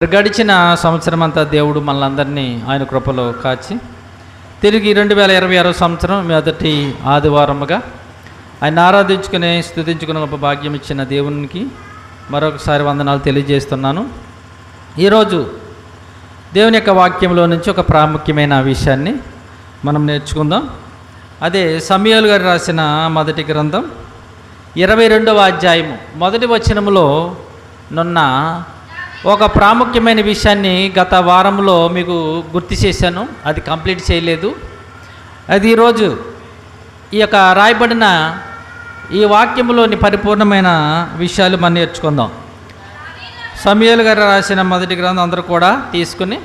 గడిచిన సంవత్సరం అంతా దేవుడు మనలందరినీ ఆయన కృపలో కాచి తిరిగి 2026 సంవత్సరం మొదటి ఆదివారముగా ఆయన ఆరాధించుకునే స్తుతించుకునే గొప్ప భాగ్యం ఇచ్చిన దేవునికి మరొకసారి వందనాలు తెలియజేస్తున్నాను. ఈరోజు దేవుని యొక్క వాక్యంలో నుంచి ఒక ప్రాముఖ్యమైన విషయాన్ని మనం నేర్చుకుందాం. అదే సమూయేలు గారు రాసిన మొదటి గ్రంథం 22వ అధ్యాయము మొదటి వచనములో నున్న ఒక ప్రాముఖ్యమైన విషయాన్ని గత వారంలో మీకు గుర్తు చేశాను, అది కంప్లీట్ చేయలేదు. అది ఈరోజు ఈ యొక్క రాయబడిన ఈ వాక్యములోని పరిపూర్ణమైన విషయాలు మనం నేర్చుకుందాం. సమూయేలు గారు రాసిన మొదటి గ్రంథం అందరూ కూడా తీసుకుని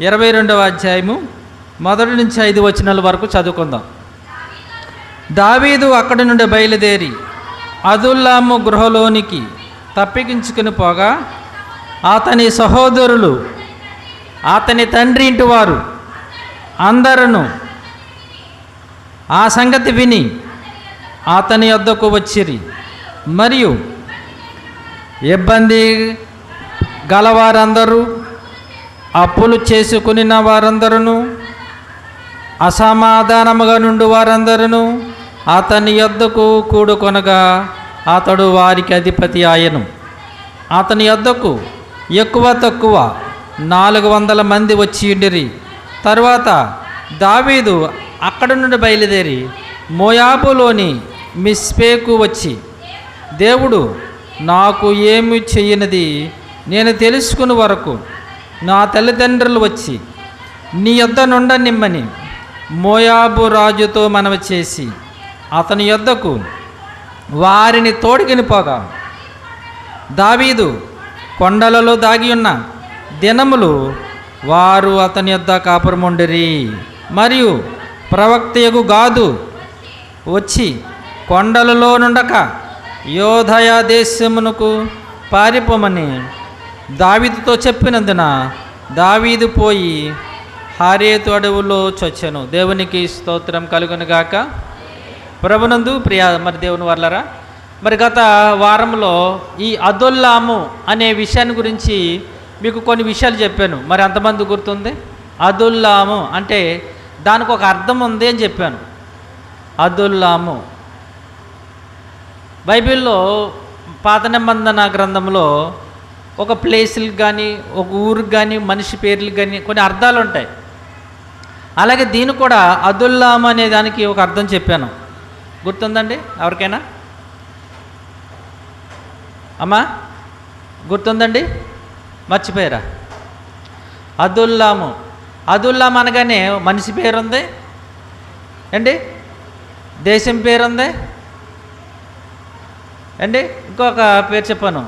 22వ అధ్యాయము మొదటి నుంచి 5 వచనాల వరకు చదువుకుందాం. దావీదు అక్కడి నుండి బయలుదేరి అదుల్లాము గృహలోనికి తప్పించుకుని పోగా అతని సహోదరులు అతని తండ్రి ఇంటి వారు అందరూ ఆ సంగతి విని అతని వద్దకు వచ్చిరి. మరియు ఇబ్బంది గలవారందరూ, అప్పులు చేసుకుని వారందరూ, అసమాధానముగా నుండి వారందరూ అతని యొద్దకు కూడుకొనగా అతడు వారికి అధిపతి ఆయను. అతని యొద్దకు ఎక్కువ తక్కువ 400 మంది వచ్చి ఉండిరి. తరువాత దావీదు అక్కడి నుండి బయలుదేరి మోయాబులోని మిస్పేకు వచ్చి, దేవుడు నాకు ఏమి చెయ్యనిది నేను తెలుసుకుని వరకు నా తల్లిదండ్రులు వచ్చి నీ యొద్ద నుండనిమ్మని మోయాబు రాజుతో మనవి చేసి అతని యొద్దకు వారిని తోడుకొని పోగా, దావీదు కొండలలో దాగి ఉన్న దినములు వారు అతని యొద్ద కాపురముండిరి. మరియు ప్రవక్తయగు గాదు వచ్చి కొండలలో నుండక యోధయ దేశమునకు పారిపోమని దావీదుతో చెప్పినందున దావీదు పోయి హారేతు అడవులో చొచ్చెను. దేవునికి స్తోత్రం కలుగునుగాక. ప్రభునందు ప్రియ మరి దేవుని వర్లరా, మరి గత వారంలో ఈ అదుల్లాము అనే విషయాన్ని గురించి మీకు కొన్ని విషయాలు చెప్పాను. మరి అంతమంది గుర్తుంది? అదుల్లాము అంటే దానికి ఒక అర్థం ఉంది అని చెప్పాను. అదుల్లాము బైబిల్లో పాత నిబంధన గ్రంథంలో ఒక ప్లేసులకు కానీ ఒక ఊరికి కానీ మనిషి పేర్లకు కానీ కొన్ని అర్థాలు ఉంటాయి. అలాగే దీన్ని కూడా అదుల్లాము అనే దానికి ఒక అర్థం చెప్పాను. గుర్తుందండి ఎవరికైనా? అమ్మా గుర్తుందండి? మర్చిపోయారా? అదుల్లాము అనగానే మనిషి పేరుంది అండి, దేశం పేరుంది అండి, ఇంకొక పేరు చెప్పాను.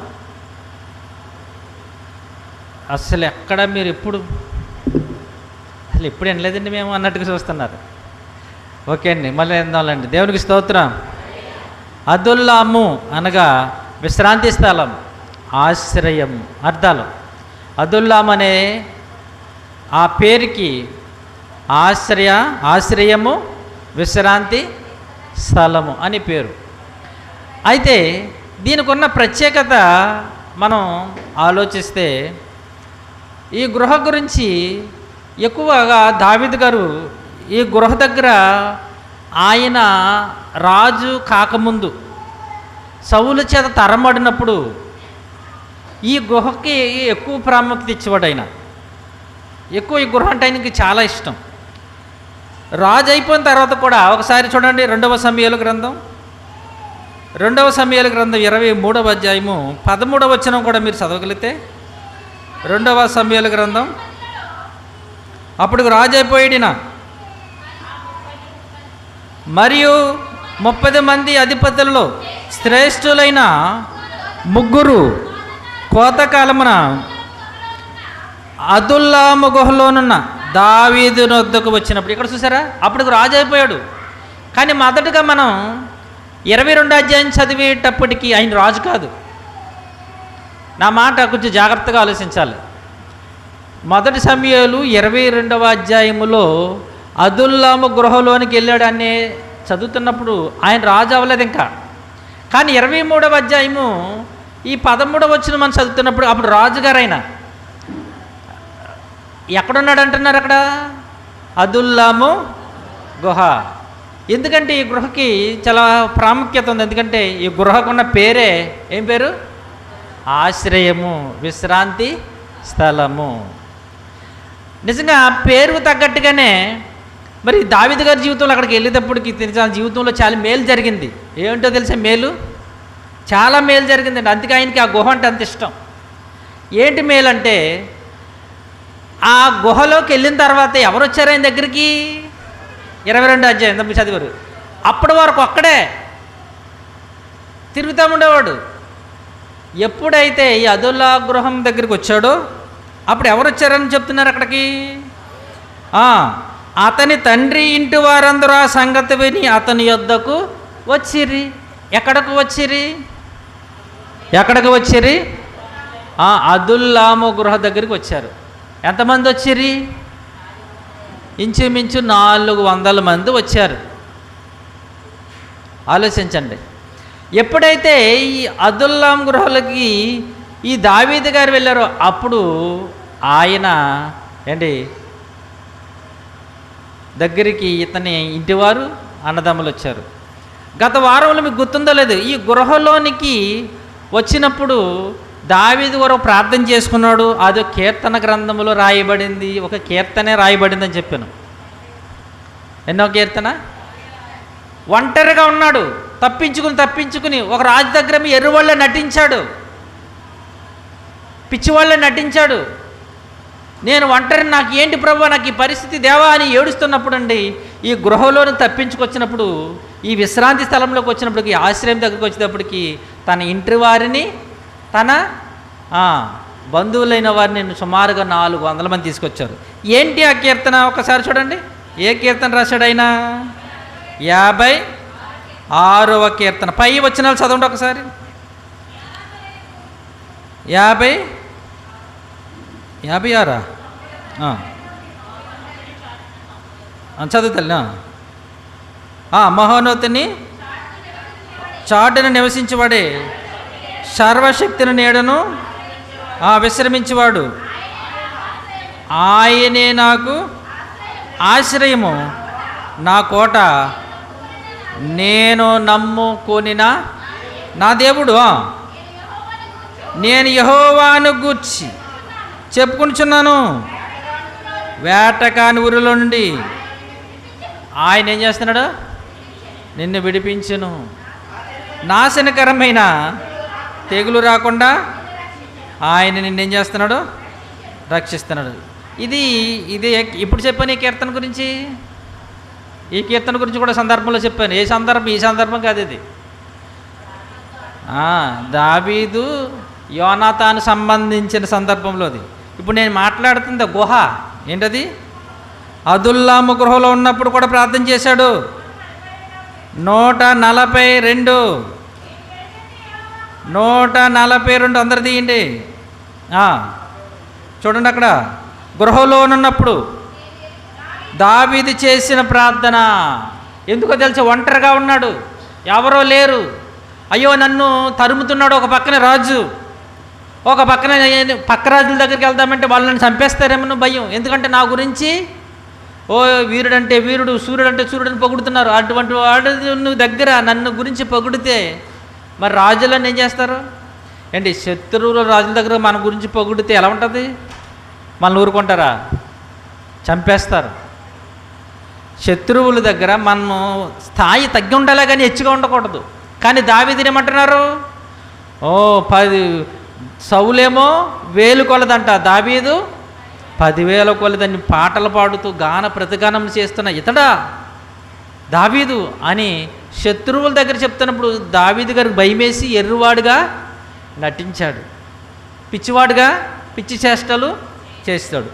అసలు ఎక్కడ మీరు ఎప్పుడు వినలేదండి మేము అన్నట్టుగా చూస్తున్నారు. ఓకే అండి, మళ్ళీ ఎందాలండి. దేవునికి స్తోత్రం. అదుల్లాము అనగా విశ్రాంతి స్థలం, ఆశ్రయం అర్థాలు. అదుల్లాం అనే ఆ పేరుకి ఆశ్రయము, విశ్రాంతి స్థలము అని పేరు. అయితే దీనికి ఉన్న ప్రత్యేకత మనం ఆలోచిస్తే ఈ గృహ గురించి ఎక్కువగా దావీదు గారు ఈ గృహ దగ్గర ఆయన రాజు కాకముందు సౌలు చేత తరమడినప్పుడు ఈ గృహకి ఎక్కువ ప్రాముఖ్యత ఇచ్చేవాడు. ఆయన ఎక్కువ ఈ గృహ అంటే ఆయనకి చాలా ఇష్టం. రాజు అయిపోయిన తర్వాత కూడా ఒకసారి చూడండి 2వ సమూయేలు గ్రంథం 23వ అధ్యాయము 13వ వచనం కూడా మీరు చదవగలిగితే, 2వ సమూయేలు గ్రంథం. అప్పుడు రాజు అయిపోయాడిన మరియు 30 మంది అధిపతులలో శ్రేష్ఠులైన 3 కోతకాలమున అదుల్లాము గుహలోనున్న దావీదు వద్దకు వచ్చినప్పుడు, ఇక్కడ చూసారా, అప్పుడు రాజు అయిపోయాడు. కానీ మొదటగా మనం 22వ అధ్యాయం చదివేటప్పటికి ఆయన రాజు కాదు. నా మాట కొంచెం జాగ్రత్తగా ఆలోచించాలి. మొదటి సమూయేలు 22వ అధ్యాయములో అదుల్లాము గృహలోనికి వెళ్ళాడనే చదువుతున్నప్పుడు ఆయన రాజు అవ్వలేదు ఇంకా. కానీ 23వ అధ్యాయము ఈ 13వ వచనం మనం చదువుతున్నప్పుడు అప్పుడు రాజుగారు ఆయన ఎక్కడున్నాడు అంటున్నారు అక్కడ? అదుల్లాము గుహ. ఎందుకంటే ఈ గుహకి చాలా ప్రాముఖ్యత ఉంది. ఎందుకంటే ఈ గుహకున్న పేరే ఏం పేరు? ఆశ్రయము, విశ్రాంతి స్థలము. నిజంగా పేరుకు తగ్గట్టుగానే మరి దావీదు గారి జీవితంలో అక్కడికి వెళ్ళేటప్పటికి తన జీవితంలో చాలా మేలు జరిగింది. ఏమిటో తెలుసా మేలు? చాలా మేలు జరిగిందండి. అందుకే ఆయనకి ఆ గుహ అంటే అంత ఇష్టం. ఏంటి మేలు అంటే, ఆ గుహలోకి వెళ్ళిన తర్వాత ఎవరు వచ్చారు ఆయన దగ్గరికి? 22 అధ్యాయం తప్పి చదివారు. అప్పటి వరకు ఒక్కడే తిరుగుతూ ఉండేవాడు. ఎప్పుడైతే ఈ అదుల్లా గృహం దగ్గరికి వచ్చాడో అప్పుడు ఎవరు వచ్చారని చెప్తున్నారు అక్కడికి? అతని తండ్రి ఇంటి వారందరూ ఆ సంగతి విని అతని యొద్దకు వచ్చిరి. ఎక్కడికి వచ్చిరి? అదుల్లాము గృహ దగ్గరికి వచ్చారు. ఎంతమంది వచ్చిరి? ఇంచుమించు 400 మంది వచ్చారు. ఆలోచించండి. ఎప్పుడైతే ఈ అదుల్లాం గృహలకి ఈ దావీదు గారు వెళ్ళారో అప్పుడు ఆయన దగ్గరికి ఇతని ఇంటివారు అన్నదమ్ములు వచ్చారు. గత వారంలో మీకు గుర్తుందో లేదు, ఈ గృహలోనికి వచ్చినప్పుడు దావీదు గారు ప్రార్థన చేసుకున్నాడు. అది కీర్తన గ్రంథంలో రాయబడింది. ఒక కీర్తనే రాయబడిందని చెప్పాను. ఎన్నో కీర్తన? ఒంటరిగా ఉన్నాడు, తప్పించుకుని ఒక రాజు దగ్గర ఎర్రవాళ్ళ నటించాడు, పిచ్చివాళ్ళ నటించాడు. నేను ఒంటరి, నాకు ఏంటి ప్రభు, నాకు ఈ పరిస్థితి దేవా అని ఏడుస్తున్నప్పుడు అండి ఈ గృహలోని తప్పించుకొచ్చినప్పుడు, ఈ విశ్రాంతి స్థలంలోకి వచ్చినప్పటికి, ఆశ్రయం దగ్గరికి వచ్చేటప్పటికి తన ఇంటి వారిని, తన బంధువులైన వారిని సుమారుగా 400 మంది తీసుకొచ్చారు. ఏంటి ఆ కీర్తన? ఒకసారి చూడండి. ఏ కీర్తన రాశాడు ఆయన? 56వ కీర్తన. పై వచనాలు చదవండి ఒకసారి. 56 చదువుతల్లి. మహోన్నతుని చాటును నివసించేవాడే, సర్వశక్తిని నీడను విశ్రమించేవాడు, ఆయనే నాకు ఆశ్రయము, నా కోట, నేను నమ్ముకొనిన నా దేవుడు. నేను యెహోవాను గూర్చి చెప్పుకుంటున్నాను, వేటకాని ఊరిలో నుండి ఆయన ఏం చేస్తున్నాడు? నిన్ను విడిపించును, నాశనకరమైన తెగులు రాకుండా ఆయన నిన్నేం చేస్తున్నాడు? రక్షిస్తున్నాడు. ఇది ఇప్పుడు చెప్పాను ఈ కీర్తన గురించి. ఈ కీర్తన గురించి కూడా సందర్భంలో చెప్పాను. ఏ సందర్భం? ఈ సందర్భం కాదు ఇది. దావీదు యోనాతాను సంబంధించిన సందర్భంలో అది. ఇప్పుడు నేను మాట్లాడుతుంది గుహ. ఏంటది? అదుల్లాము గృహలో ఉన్నప్పుడు కూడా ప్రార్థన చేశాడు. 142 అందరు తీయండి. చూడండి అక్కడ గృహలో ఉన్నప్పుడు దావీదు చేసిన ప్రార్థన. ఎందుకో తెలిసి ఒంటరిగా ఉన్నాడు, ఎవరో లేరు. అయ్యో నన్ను తరుముతున్నాడు ఒక పక్కన రాజు, ఒక పక్కన పక్క రాజుల దగ్గరికి వెళ్దామంటే వాళ్ళు నన్ను చంపేస్తారేమో భయం. ఎందుకంటే నా గురించి వీరుడంటే వీరుడు, సూర్యుడంటే సూర్యుడని పొగుడుతున్నారు. అటువంటి వాడు నువ్వు దగ్గర నన్ను గురించి పొగిడితే మరి రాజులను ఏం చేస్తారు? శత్రువుల రాజుల దగ్గర మన గురించి పొగిడితే ఎలా ఉంటుంది? మనల్ని ఊరుకుంటారా? చంపేస్తారు. శత్రువుల దగ్గర మనము స్థాయి తగ్గి ఉండాలి కానీ హెచ్చుగా ఉండకూడదు. కానీ దావీదుని ఏమంటున్నారు? 10 సౌలేమో 1000 కొలదంట, దావీదు 10,000 కొలదని పాటలు పాడుతూ గాన ప్రతిగానం చేస్తున్న ఇతడా దావీదు అని శత్రువుల దగ్గర చెప్తున్నప్పుడు దావీదు గారికి భయమేసి ఎర్రువాడుగా నటించాడు, పిచ్చివాడుగా పిచ్చి చేష్టలు చేస్తాడు.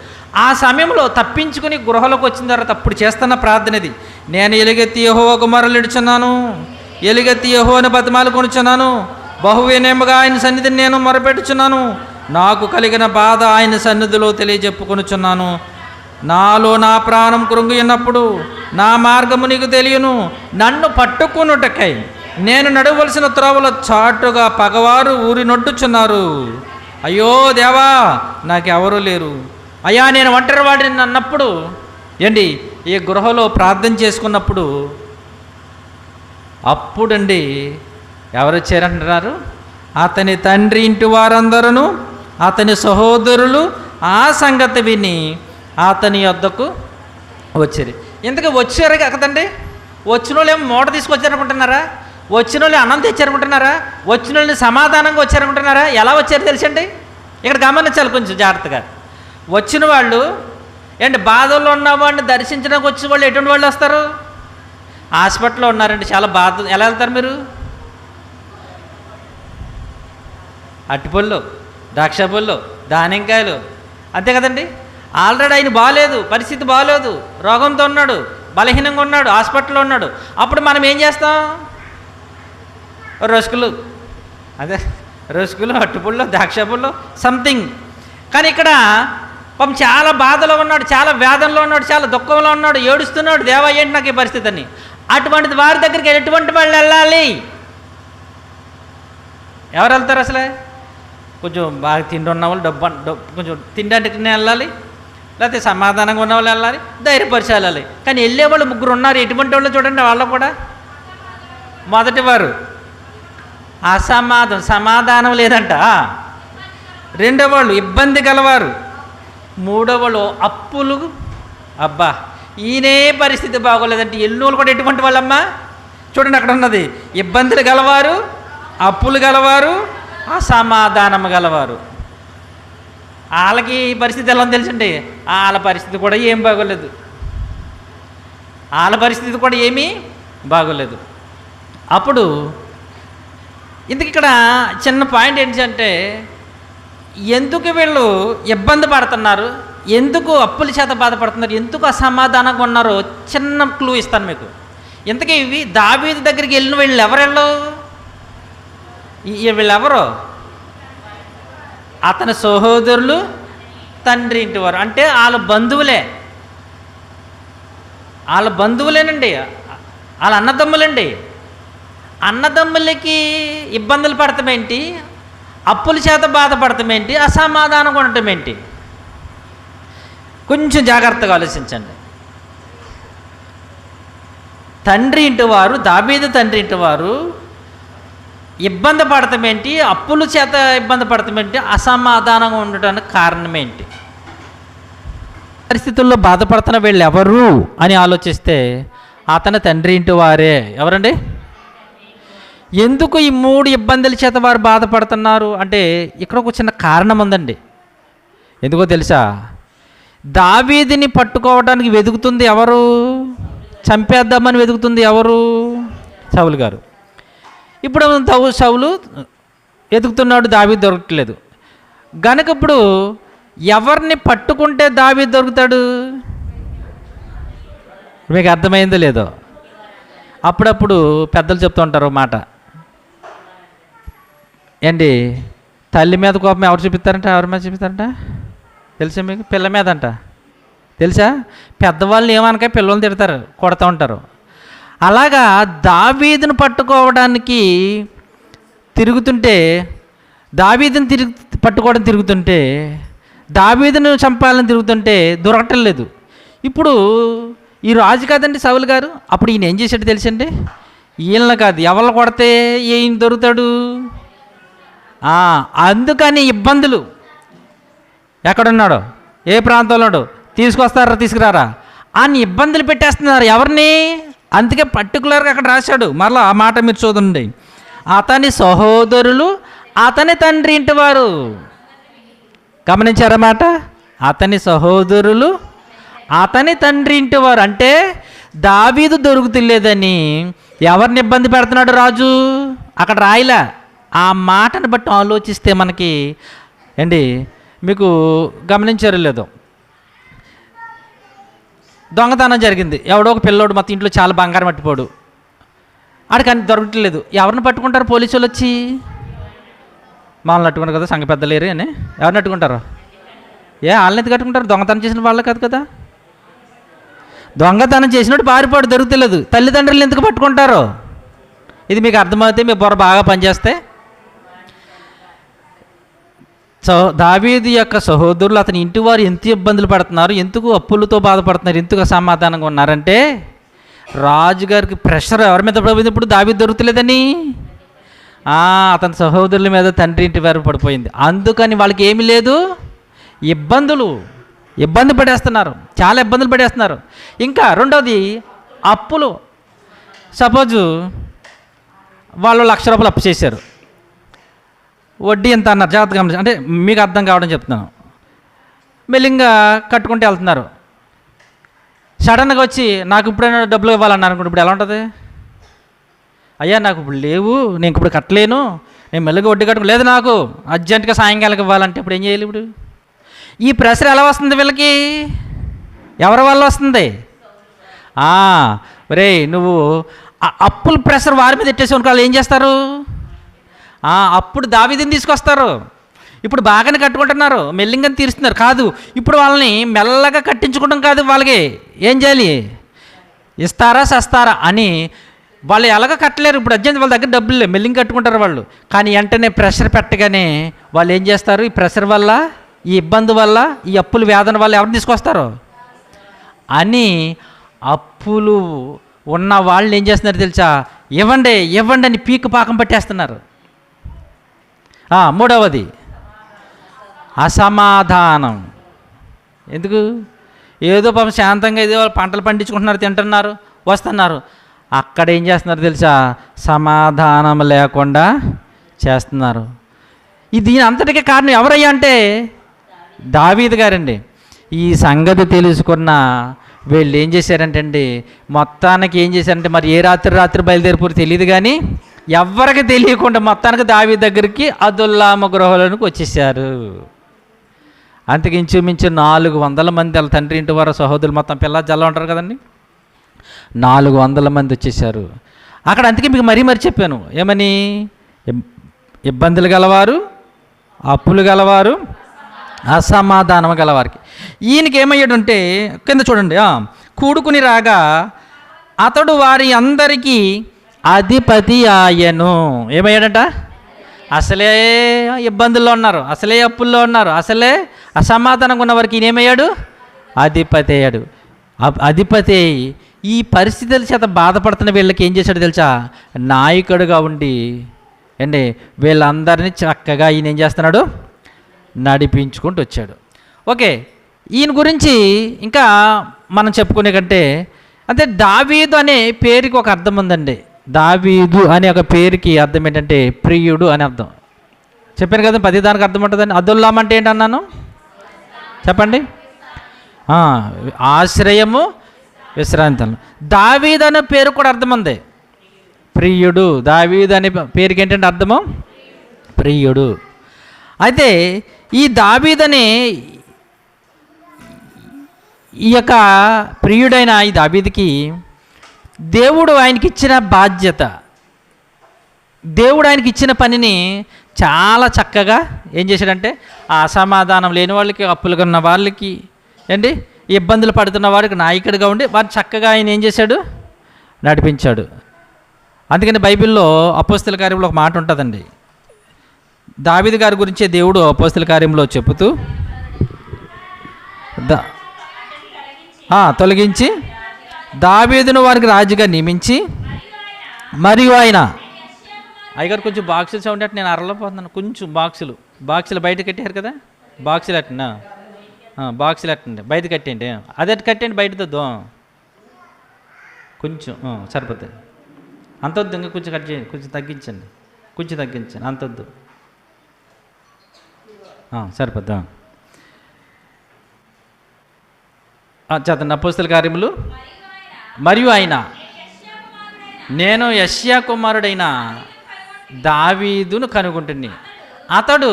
ఆ సమయంలో తప్పించుకుని గృహలోకి వచ్చిన తర్వాత అప్పుడు చేస్తున్న ప్రార్థనది. నేను ఎలుగెత్తి యెహోవాకు మొరలిడుచున్నాను, ఎలుగెత్తి యెహోవాను బతిమాలు కొనుచున్నాను, బహువినయముగా ఆయన సన్నిధిని నేను మొరపెట్టుచున్నాను, నాకు కలిగిన బాధ ఆయన సన్నిధిలో తెలియజెప్పుకొనుచున్నాను. నాలో నా ప్రాణం కృంగి ఉన్నప్పుడు నా మార్గము నీకు తెలియను, నన్ను పట్టుకొనుటకై నేను నడవలసిన త్రోవలో చాటుగా పగవారు ఊరినొట్టుచున్నారు. అయ్యో దేవా, నాకెవరూ లేరు. అయ్యా, నేను ఒంటరి వాడిని అన్నప్పుడు ఏంటి, ఈ గృహలో ప్రార్థన చేసుకున్నప్పుడు అప్పుడండి ఎవరు వచ్చారంటున్నారు? అతని తండ్రి ఇంటి వారందరూ, అతని సహోదరులు ఆ సంగతి విని అతని వద్దకు వచ్చారు. ఇంతకీ వచ్చారు కదండి. వచ్చిన వాళ్ళు ఏమో మూట తీసుకొచ్చారనుకుంటున్నారా? వచ్చిన వాళ్ళు అన్నం తెచ్చారనుకుంటున్నారా? వచ్చిన వాళ్ళని సమాధానంగా వచ్చారనుకుంటున్నారా? ఎలా వచ్చారు తెలుసండి? ఇక్కడ గమనించాలి కొంచెం జాగ్రత్తగా. వచ్చిన వాళ్ళు ఏంటి, బాధల్లో ఉన్న వాడిని దర్శించడానికి వచ్చిన వాళ్ళు ఎటువంటి వాళ్ళు వస్తారు? హాస్పిటల్లో ఉన్నారండి, చాలా బాధ. ఎలా వెళ్తారు మీరు? అట్టిపళ్ళు, ద్రాక్ష పళ్ళు, దానిమ్మకాయలు, అంతే కదండి. ఆల్రెడీ ఆయన బాగాలేదు, పరిస్థితి బాగాలేదు, రోగంతో ఉన్నాడు, బలహీనంగా ఉన్నాడు, హాస్పిటల్లో ఉన్నాడు. అప్పుడు మనం ఏం చేస్తాం? రసుకులు, అదే రసుకులు, అట్టుపళ్ళు, ద్రాక్ష పళ్ళు, సంథింగ్. కానీ ఇక్కడ పాపం చాలా బాధలో ఉన్నాడు, చాలా వేదనలో ఉన్నాడు, చాలా దుఃఖంలో ఉన్నాడు, ఏడుస్తున్నాడు. దేవా, ఏంటి నాకు ఈ పరిస్థితి అని. అటువంటి వారి దగ్గరికి ఎటువంటి వాళ్ళు వెళ్ళాలి? ఎవరు వెళ్తారు అసలే? కొంచెం బాగా తిండి ఉన్న వాళ్ళు, కొంచెం తినడానికి వెళ్ళాలి, లేకపోతే సమాధానంగా ఉన్న వాళ్ళు వెళ్ళాలి, ధైర్యపరిచి వెళ్ళాలి. కానీ వెళ్ళేవాళ్ళు ముగ్గురు ఉన్నారు. ఎటువంటి వాళ్ళు చూడండి, వాళ్ళు కూడా. మొదటి వారు సమాధానం లేదంట. రెండో వాళ్ళు ఇబ్బంది గలవారు. మూడో వాళ్ళు అప్పులు. అబ్బా, ఈయనే పరిస్థితి బాగోలేదంటే ఎల్లుళ్ళు కూడా ఎటువంటి వాళ్ళమ్మా? చూడండి, అక్కడ ఉన్నది ఇబ్బందులు గలవారు, అప్పులు గలవారు, అసమాధానం గలవారు. వాళ్ళకి పరిస్థితి ఎలా ఉంది తెలుసండి? వాళ్ళ పరిస్థితి కూడా ఏం బాగోలేదు. వాళ్ళ పరిస్థితి కూడా ఏమీ బాగోలేదు. అప్పుడు ఇందుకు ఇక్కడ చిన్న పాయింట్ ఏంటంటే, ఎందుకు వీళ్ళు ఇబ్బంది పడుతున్నారు, ఎందుకు అప్పుల చేత బాధపడుతున్నారు, ఎందుకు అసమాధానంగా ఉన్నారో చిన్న క్లూ ఇస్తాను మీకు. ఇంతకీ ఇవి దావీదు దగ్గరికి వెళ్ళిన వీళ్ళు ఎవరెళ్ళు? వీళ్ళెవరు? అతని సహోదరులు, తండ్రి ఇంటి వారు. అంటే వాళ్ళ బంధువులే, వాళ్ళ బంధువులేనండి, వాళ్ళ అన్నదమ్ములండి. అన్నదమ్ములకి ఇబ్బందులు పడటం ఏంటి, అప్పుల చేత బాధపడటం ఏంటి, అసమాధానంగా ఉండటం ఏంటి? కొంచెం జాగ్రత్తగా ఆలోచించండి. తండ్రి ఇంటి వారు, దావీదు తండ్రి ఇంటి వారు ఇబ్బంది పడటం ఏంటి, అప్పుల చేత ఇబ్బంది పడటం ఏంటి, అసమాధానంగా ఉండటానికి కారణం ఏంటి? పరిస్థితుల్లో బాధపడుతున్న వీళ్ళు ఎవరు అని ఆలోచిస్తే అతని తండ్రి ఇంటి వారే. ఎవరండి? ఎందుకు ఈ 3 ఇబ్బందుల చేత వారు బాధపడుతున్నారు అంటే ఇక్కడ ఒక చిన్న కారణం ఉందండి. ఎందుకో తెలుసా? దావీదుని పట్టుకోవడానికి వెతుకుతుంది ఎవరు? చంపేద్దామని వెతుకుతుంది ఎవరు? సౌలు గారు. ఇప్పుడు సౌలు వెతుకుతున్నాడు, దావీదు దొరకట్లేదు. గనుక ఇప్పుడు ఎవరిని పట్టుకుంటే దావీదు దొరుకుతాడు? మీకు అర్థమైందో లేదో? అప్పుడప్పుడు పెద్దలు చెప్తూ ఉంటారు మాట ఏంటి, తల్లి మీద కోపం ఎవరు చూపిస్తారంట, ఎవరి మీద చూపిస్తారంట తెలుసా మీకు? పిల్ల మీద అంట. తెలుసా? పెద్దవాళ్ళు ఏమనక పిల్లల్ని తిడతారు, కొడతా ఉంటారు. అలాగా దావీదును పట్టుకోవడానికి తిరుగుతుంటే, దావీదుని పట్టుకోవడం తిరుగుతుంటే, దావీదును చంపాలని తిరుగుతుంటే దొరకటం లేదు. ఇప్పుడు ఈ రాజు కాదండి సౌలు గారు. అప్పుడు ఈయన ఏం చేశాడు తెలుసండి? ఈయన కాదు, ఎవరు కొడితే ఈయన దొరుకుతాడు. అందుకని ఇబ్బందులు. ఎక్కడున్నాడో, ఏ ప్రాంతంలో ఉన్నాడో, తీసుకొస్తారా తీసుకురారా అని ఇబ్బందులు పెట్టేస్తున్నారు. ఎవరిని? అందుకే పర్టికులర్గా అక్కడ రాశాడు. మరలా ఆ మాట మీరు చూడండి. అతని సహోదరులు, అతని తండ్రి ఇంటి వారు. గమనించారన్నమాట? అతని సహోదరులు, అతని తండ్రి ఇంటి వారు. అంటే దావీదు దొరుకుతులేదని ఎవరిని ఇబ్బంది పెడుతున్నాడు రాజు? అక్కడ రాయిలా. ఆ మాటను బట్టి ఆలోచిస్తే మనకి ఏంటి, మీకు గమనించారో లేదో, దొంగతనం జరిగింది. ఎవడో ఒక పిల్లోడు మొత్తం ఇంట్లో చాలా బంగారం పట్టిపోడు, ఆడికి అన్ని దొరకట్లేదు. ఎవరిని పట్టుకుంటారు పోలీసు వాళ్ళు వచ్చి? మామూలు నట్టుకుంటారు కదా, సంఘ పెద్దలేరు అని. ఎవరిని నట్టుకుంటారు? వాళ్ళని ఎందుకు కట్టుకుంటారు? దొంగతనం చేసిన వాళ్ళు కాదు కదా. దొంగతనం చేసినట్టు పారిపోడు, దొరుకుతలేదు. తల్లిదండ్రులు ఎందుకు పట్టుకుంటారు? ఇది మీకు అర్థమవుతే మీ బుర్ర బాగా పనిచేస్తే. దావీదు యొక్క సహోదరులు అతని ఇంటి వారు ఎంత ఇబ్బందులు పడుతున్నారు, ఎందుకు అప్పులతో బాధపడుతున్నారు, ఎందుకు అసమాధానంగా ఉన్నారంటే రాజుగారికి ప్రెషర్ ఎవరి మీద పడిపోయింది, ఇప్పుడు దావీదు దొరుకుతలేదని అతని సహోదరుల మీద తండ్రి ఇంటి వారు పడిపోయింది. అందుకని వాళ్ళకి ఏమీ లేదు, ఇబ్బంది పడేస్తున్నారు, చాలా ఇబ్బందులు పడేస్తున్నారు. ఇంకా రెండోది అప్పులు. సపోజు వాళ్ళు 1,00,000 రూపాయలు అప్పు చేశారు, వడ్డీ ఎంత అన్నారు, జాగ్రత్తగా గమనించి, అంటే మీకు అర్థం కావడం చెప్తున్నాను. మెల్లింగా కట్టుకుంటూ వెళ్తున్నారు, సడన్గా వచ్చి నాకు ఇప్పుడైనా డబ్బులు ఇవ్వాలన్నారు అనుకుంటే ఇప్పుడు ఎలా ఉంటుంది? అయ్యా నాకు ఇప్పుడు లేవు, నేను ఇప్పుడు కట్టలేను, నేను మెల్లిగా వడ్డీ కట్టుకోలేదు, నాకు అర్జెంటుగా సాయంకాలం ఇవ్వాలంటే ఇప్పుడు ఏం చేయాలి? ఇప్పుడు ఈ ప్రెషర్ ఎలా వస్తుంది వీళ్ళకి? ఎవరి వల్ల వస్తుంది? రే నువ్వు అప్పుల ప్రెషర్ వారి మీద ఎట్టేసి వాళ్ళు ఏం చేస్తారు? అప్పుడు దావీదుని తీసుకొస్తారు. ఇప్పుడు బాగానే కట్టుకుంటున్నారు, మెల్లింగా తీరుస్తున్నారు. కాదు, ఇప్పుడు వాళ్ళని మెల్లగా కట్టించుకోవడం కాదు, వాళ్ళకి ఏం చేయాలి? ఇస్తారా సస్తారా అని. వాళ్ళు ఎలాగ కట్టలేరు, ఇప్పుడు అర్జెంట్ వాళ్ళ దగ్గర డబ్బులు లేవు, మెల్లింగా కట్టుకుంటారు వాళ్ళు. కానీ వెంటనే ప్రెషర్ పెట్టగానే వాళ్ళు ఏం చేస్తారు? ఈ ప్రెషర్ వల్ల, ఈ ఇబ్బంది వల్ల, ఈ అప్పుల వేదన వల్ల ఎవరిని తీసుకొస్తారు అని అప్పులు ఉన్న వాళ్ళని ఏం చేస్తున్నారు తెలుసా? ఇవ్వండి ఇవ్వండి అని పీక పాకం పట్టేస్తున్నారు. మూడవది అసమాధానం. ఎందుకు? ఏదో పాపం శాంతంగా ఏదో పంటలు పండించుకుంటున్నారు, తింటున్నారు, వస్తున్నారు. అక్కడ ఏం చేస్తున్నారు తెలుసా? సమాధానం లేకుండా చేస్తున్నారు. దీని అంతటికీ కారణం ఎవరయ్యా అంటే దావీదు గారండి. ఈ సంగతి తెలుసుకున్న వీళ్ళు ఏం చేశారంటే అండి, మొత్తానికి ఏం చేశారంటే, మరి ఏ రాత్రి బయలుదేరిపోరు తెలియదు కానీ ఎవరికి తెలియకుండా మొత్తానికి దావీదు దగ్గరికి అదుల్లాము గృహలోనికి వచ్చేసారు. అంతకు ఇంచుమించు 400 మంది వాళ్ళ తండ్రి ఇంటి వారు సహోదరులు మొత్తం పిల్ల జల్ల ఉంటారు కదండి, 400 మంది వచ్చేసారు అక్కడ. అందుకే మీకు మరీ చెప్పాను ఏమని, ఇబ్బందులు గలవారు, అప్పులు గలవారు, అసమాధానం గలవారికి. ఈయనకి ఏమయ్యాడంటే కింద చూడండి, కూడుకుని రాగా అతడు వారి అందరికీ అధిపతి ఆయను. ఏమయ్యాడంట? అసలే ఇబ్బందుల్లో ఉన్నారు, అసలే అప్పుల్లో ఉన్నారు, అసలే అసమాధానంగా ఉన్న వారికి ఈయన ఏమయ్యాడు? అధిపతి అయ్యాడు. అధిపతి ఈ పరిస్థితుల చేత బాధపడుతున్న వీళ్ళకి ఏం చేశాడు తెలుసా? నాయకుడుగా ఉండి అండి వీళ్ళందరినీ చక్కగా ఈయన ఏం చేస్తున్నాడు? నడిపించుకుంటూ వచ్చాడు. ఓకే, ఈయన గురించి ఇంకా మనం చెప్పుకునే కంటే అంటే దావీదు అనే పేరుకి ఒక అర్థం ఉందండి. దావీదు అనే ఒక పేరుకి అర్థం ఏంటంటే ప్రియుడు అని అర్థం. చెప్పాను కదా, 10 దానికి అర్థం ఉంటుందండి. అదుల్లాం అంటే ఏంటన్నాను చెప్పండి? ఆశ్రయము, విశ్రాంతి. దావీదు అనే పేరు కూడా అర్థం ఉంది, ప్రియుడు. దావీదు అనే పేరుకి ఏంటంటే అర్థము ప్రియుడు. అయితే ఈ దావీదనే ఈ యొక్క ప్రియుడైన ఈ దావీదుకి దేవుడు ఆయనకి ఇచ్చిన బాధ్యత, దేవుడు ఆయనకి ఇచ్చిన పనిని చాలా చక్కగా ఏం చేశాడంటే ఆ అసమాధానం లేని వాళ్ళకి, అప్పులుగా ఉన్న వాళ్ళకి ఏంటి ఇబ్బందులు పడుతున్న వారికి నాయకుడిగా ఉండి వారిని చక్కగా ఆయన ఏం చేశాడు? నడిపించాడు. అందుకని బైబిల్లో అపోస్తల కార్యంలో ఒక మాట ఉంటుందండి. దావీదు గారి గురించే దేవుడు అపోస్తల కార్యంలో చెబుతూ తొలగించి దావీదును వారికి రాజుగా నియమించి మరియు ఆయన అయ్యగారు కొంచెం బాక్సులు సౌండ్ అంటే నేను అరలేకపోతున్నాను. కొంచెం బాక్సులు బయట కట్టారు కదా, బాక్సులు అట్టండి, బాక్సులు అట్టండి, బయట కట్టండి, అదే కట్టండి, బయటతో కొంచెం సరిపోతుంది. అంతొద్దు, ఇంకా కొంచెం కట్ చేయండి, కొంచెం తగ్గించండి, అంతొద్దు, సరిపోద్దా? చదువు. అపోస్తల కార్యములు మరియు ఆయన నేను యెషయా కుమారుడైన దావీదును కనుగొంటుని, అతడు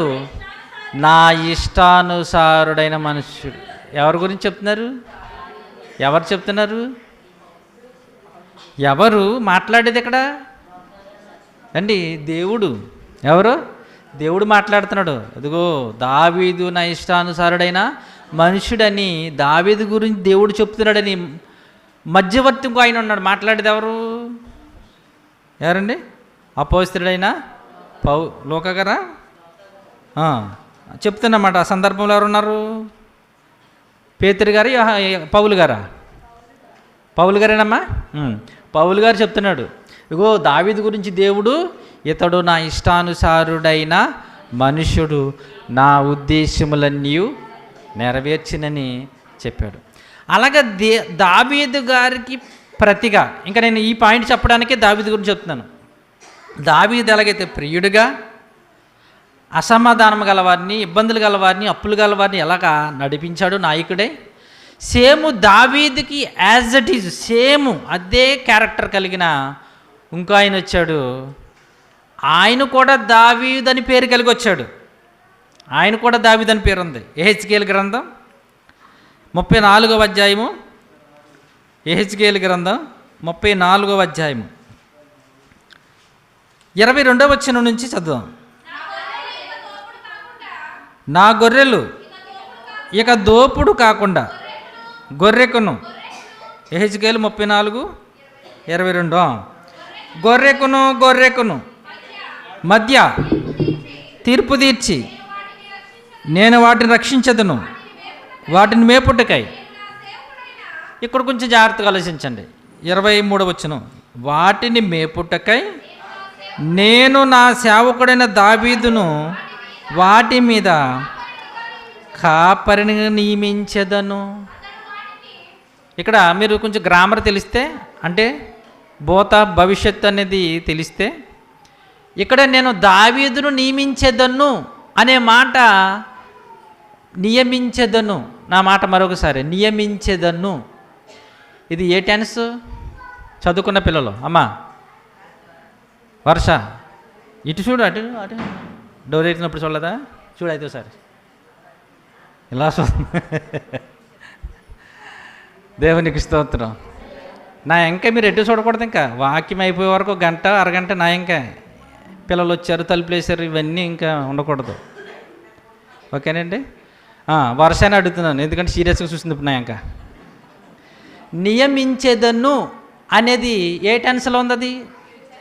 నా ఇష్టానుసారుడైన మనుష్యుడు. ఎవరి గురించి చెప్తున్నారు? ఎవరు చెప్తున్నారు? ఎవరు మాట్లాడేది ఇక్కడ అండి? దేవుడు. ఎవరు? దేవుడు మాట్లాడుతున్నాడు. అదిగో దావీదు నా ఇష్టానుసారుడైన మనుషుడని దావీదు గురించి దేవుడు చెప్తున్నాడని మధ్యవర్తి ఆయన ఉన్నాడు. మాట్లాడేది ఎవరండి? అపోస్తలుడైన లూకా గారా చెప్తున్నమాట. ఆ సందర్భంలో ఎవరున్నారు? పేతురు గారు, పౌలు గారా? పౌలు గారేనమ్మా. పౌలు గారు చెప్తున్నాడు, ఇగో దావీదు గురించి దేవుడు, ఇతడు నా ఇష్టానుసారుడైన మనుష్యుడు, నా ఉద్దేశములన్నీ నెరవేర్చినని చెప్పాడు. అలాగే దావీదు గారికి ప్రతిగా, ఇంకా నేను ఈ పాయింట్ చెప్పడానికే దావీదు గురించి చెప్తున్నాను. దావీదు ఎలాగైతే ప్రియుడిగా అసమాధానం గలవారిని, ఇబ్బందులు గలవారిని, అప్పులు గలవారిని ఎలాగా నడిపించాడు నాయకుడే, సేమ్ దావీదుకి యాజ్ ఇట్ ఈజ్ సేమ్ అదే క్యారెక్టర్ కలిగిన ఇంకో ఆయన వచ్చాడు. ఆయన కూడా దావీదు అని పేరు కలిగి వచ్చాడు. ఆయన కూడా దావీదు అని పేరు ఉంది. యెహెజ్కేలు గ్రంథం 34వ అధ్యాయము, యెహెజ్కేలు గ్రంథం 34వ అధ్యాయము 22వ వచనం నుంచి చదువుదాం. నా గొర్రెలు ఇక దోపుడు కాకుండా గొర్రెకును, యెహెజ్కేలు 34:22, గొర్రెకును మధ్య తీర్పు తీర్చి నేను వాటిని రక్షించదును, వాటిని మేపుటకై. ఇక్కడ కొంచెం జాగ్రత్తగా ఆలోచించండి. 23వ వచనం, వాటిని మేపుటకై నేను నా సేవకుడైన దావీదును వాటి మీద కాపరిని నియమించెదను. ఇక్కడ మీరు కొంచెం గ్రామర్ తెలిస్తే, అంటే భూత భవిష్యత్తు అనేది తెలిస్తే, ఇక్కడ నేను దావీదును నియమించెదను అనే మాట, నియమించెదను, నా మాట మరొకసారి, నియమించెదను. ఇది ఏ టెన్స్? చదువుకున్న పిల్లలు అమ్మా వర్ష ఇటు చూడు, అటు అటు డోర్ ఎట్టినప్పుడు చూడలేదా? చూడైతే సార్ ఇలా దేవునికి స్తోత్రం. నా ఇంకా మీరు ఎటు చూడకూడదు, ఇంకా వాక్యం అయిపోయే వరకు గంట అరగంట నా ఇంకా పిల్లలు వచ్చారు, తలుపులు వేసారు, ఇవన్నీ ఇంకా ఉండకూడదు. ఓకేనండి. వర్షాన్ని అడుగుతున్నాను, ఎందుకంటే సీరియస్గా చూసింది ఇప్పుడు నా ఇంకా. నియమించేదను అనేది ఏ టెన్స్లో ఉంది? అది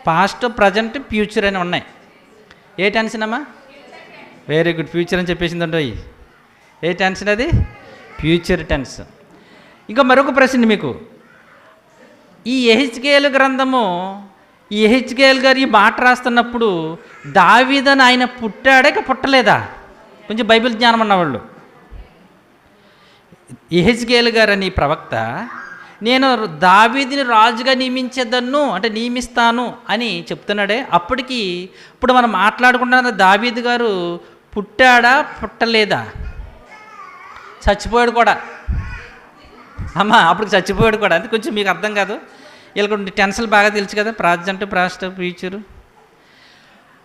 పాస్ట్, ప్రజెంట్, ఫ్యూచర్ అని ఉన్నాయి. ఏ టెన్షన్ అమ్మా? వెరీ గుడ్, ఫ్యూచర్ అని చెప్పేసిందండి. ఏ టెన్షన్ అది? Future tense. ఇంకా మరొక ప్రశ్న మీకు, ఈ యెహెజ్కేలు గ్రంథము, ఈ యెహెజ్కేలు గారు ఈ మాట రాస్తున్నప్పుడు దావీదని ఆయన పుట్టాడా పుట్టలేదా? కొంచెం బైబిల్ జ్ఞానం ఉన్నవాళ్ళు. యెహెజ్కేలు గారు అని ప్రవక్త, నేను దావీదుని రాజుగా నియమించేదన్ను, అంటే నియమిస్తాను అని చెప్తున్నాడే. అప్పటికి ఇప్పుడు మనం మాట్లాడుకుంటున్న దావీదు గారు పుట్టాడా పుట్టలేదా? చచ్చిపోయాడు కూడా అమ్మా, అప్పటికి చచ్చిపోయాడు కూడా. అంటే కొంచెం మీకు అర్థం కాదు, వీళ్ళకి టెన్షన్ బాగా తెలుసు కదా, ప్రజెంట్, పాస్ట్, ఫ్యూచరు.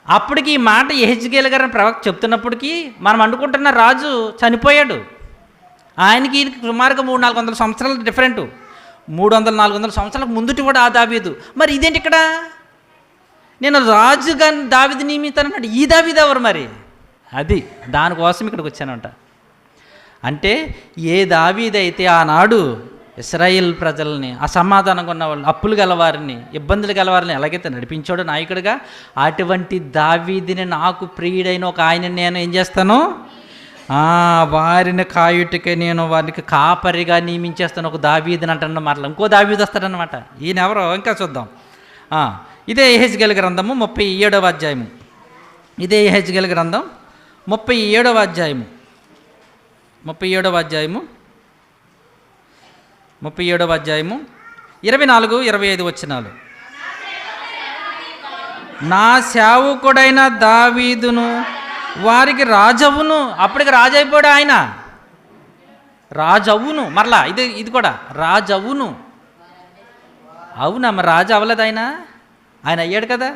అప్పటికి ఈ మాట యెహెజ్కేలు గారిని ప్రవక్త చెప్తున్నప్పటికీ మనం అనుకుంటున్న రాజు చనిపోయాడు. ఆయనకి సుమారుగా 300-400 సంవత్సరాలు డిఫరెంట్. 300-400 సంవత్సరాలకు ముందుటి కూడా ఆ దావీదు. మరి ఇదేంటి ఇక్కడ? నేను రాజుగా దావీదు నియమితానన్నాడు. ఈ దావీదు ఎవరు మరి? అది దానికోసం ఇక్కడికి వచ్చానంట. అంటే ఏ దావీదైతే ఆనాడు ఇశ్రాయేల్ ప్రజల్ని, అసమాధానంగా ఉన్న వాళ్ళు, అప్పులు గలవారిని, ఇబ్బందులు గలవారిని ఎలాగైతే నడిపించాడో నాయకుడిగా, అటువంటి దావీదుని నాకు ప్రియుడైన ఒక ఆయన నేను ఏం చేస్తాను? వారిని కాయుటికే నేను వారికి కాపరిగా నియమించేస్తాను, ఒక దావీదుని అంటున్న మాటలు. ఇంకో దావీదు వస్తాడనమాట. ఈయన ఎవరో ఇంకా చూద్దాం. ఇదే యెహెజ్కేలు గ్రంథము 37వ అధ్యాయము. ఇదే యెహెజ్కేలు గ్రంథం 37వ అధ్యాయము 37వ అధ్యాయము 24-25 వచనాలు. నా సేవకుడైన దావీదును వారికి రాజవును. అప్పటికి రాజు అయిపోయాడు ఆయన, రాజవును. మరలా ఇది కూడా రాజవును. అవునా? మరి రాజు అవ్వలేదు ఆయన అయ్యాడు కదా.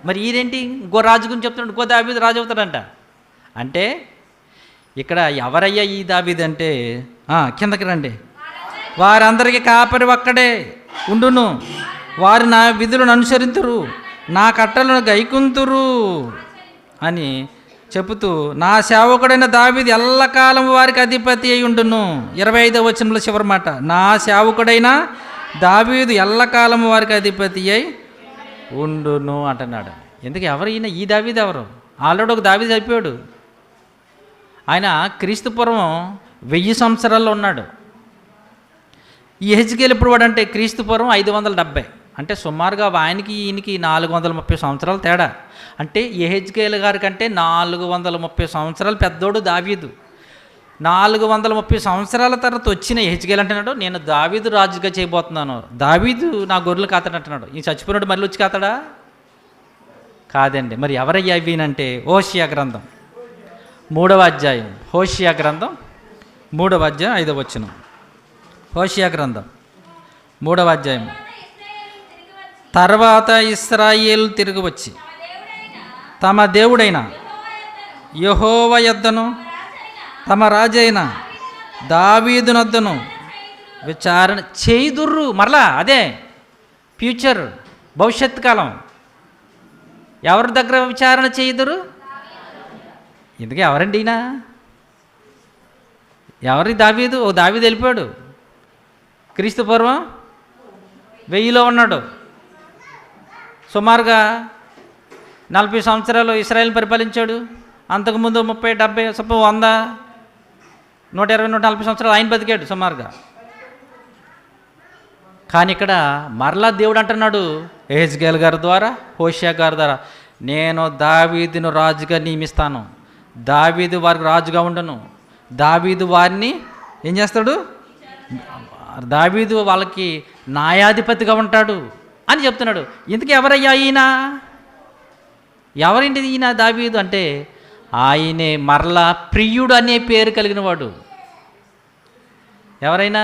మరి ఈయనేంటి ఇంకో రాజు గురించి చెప్తున్నాడు, ఇంకో దావీదు రాజు అవుతాడంట. అంటే ఇక్కడ ఎవరయ్యా ఈ దావీదు అంటే, కిందకి రండి. వారందరికీ కాపరి ఒక్కడే ఉండును, వారు నా విధులను అనుసరింతురు, నా కట్టలను గైకుంతురు అని చెబుతూ, నా సేవకుడైన దావీదు ఎల్లకాలం వారికి అధిపతి అయి ఉండును. 25వ వచనంలో చివరి మాట, నా సేవకుడైన దావీదు ఎల్లకాలం వారికి అధిపతి అయి ఉండును అంటున్నాడు. ఎందుకు ఎవరు ఈయన? ఈ దావీదు ఎవరు? ఆల్రెడీ ఒక దావీదు అయిపోయాడు. ఆయన క్రీస్తు పూర్వం 1000 సంవత్సరాల్లో ఉన్నాడు. ఈ యెహెజ్కేలు ఎప్పుడు వాడంటే క్రీస్తు పూర్వం 570, అంటే సుమారుగా ఆయనకి ఈయనకి 430 సంవత్సరాలు తేడా. అంటే యెహెజ్కేలు గారి కంటే 430 సంవత్సరాలు పెద్దోడు దావీదు. 430 సంవత్సరాల తర్వాత వచ్చిన యెహెజ్కేలు అంటున్నాడు, నేను దావీదు రాజుగా చేయబోతున్నాను, దావీదు నా గొర్రెలు కాతాడు అంటున్నాడు. ఈ చచ్చిపోయినాడు మళ్ళీ వచ్చి కాతాడా? కాదండి. మరి ఎవరయ్యా ఇవినంటే హోషేయ గ్రంథం 3వ అధ్యాయం, హోషేయ గ్రంథం 3వ అధ్యాయం 5వ వచనం. హోషేయ గ్రంథం 3వ అధ్యాయం. తర్వాత ఇశ్రాయేలు తిరిగి వచ్చి తమ దేవుడైన యెహోవా యొద్దను తమ రాజైన దావీదునొద్దను విచారణ చేయుదుర్రు. మరలా అదే ఫ్యూచర్, భవిష్యత్ కాలం. ఎవరి దగ్గర విచారణ చేయుదురు? ఎందుకు ఎవరండి ఈయన? ఎవరి దావీదు? ఓ దావీదు వెళ్ళిపోయాడు, క్రీస్తు పూర్వం 1000లో ఉన్నాడు. సుమారుగా 40 సంవత్సరాలు ఇశ్రాయేల్ పరిపాలించాడు. అంతకుముందు 30, 70, 100, 120, 140 సంవత్సరాలు ఆయన బతికాడు సుమారుగా. కానీ ఇక్కడ మరలా దేవుడు అంటున్నాడు యెహెజ్కేలు గారి ద్వారా, హోషేయ గారి ద్వారా, నేను దావీదును రాజుగా నియమిస్తాను, దావీదు వారికి రాజుగా ఉండను, దావీదు వారిని ఏం చేస్తాడు? దావీదు వాళ్ళకి న్యాయాధిపతిగా ఉంటాడు అని చెప్తున్నాడు. ఇంతకీ ఎవరయ్యా ఈయన? ఎవరింటి ఈయన దావీదు అంటే ఆయనే మరలా ప్రియుడు అనే పేరు కలిగిన వాడు. ఎవరైనా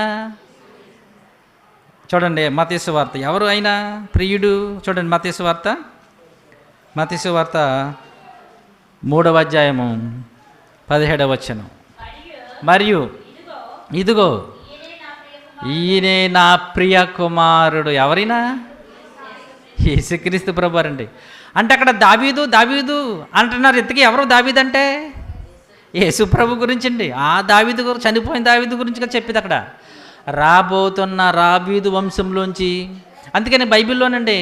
చూడండి మత్తయి సువార్త. ఎవరు అయినా ప్రియుడు? చూడండి మత్తయి సువార్త 3వ అధ్యాయము 17వ వచనం. మరియు ఇదిగో ఈయనే నా ప్రియ కుమారుడు. ఎవరైనా? యేసుక్రీస్తు ప్రభువారు అండి. అంటే అక్కడ దావీదు దావీదు అంటున్నారు. ఇంతకీ ఎవరు దావీదు అంటే? యేసు ప్రభు గురించి అండి. ఆ దావీదు గురించి, చనిపోయిన దావీదు గురించి చెప్పేది అక్కడ. రాబోతున్న రాబీదు వంశంలోంచి. అందుకని బైబిల్లోనండి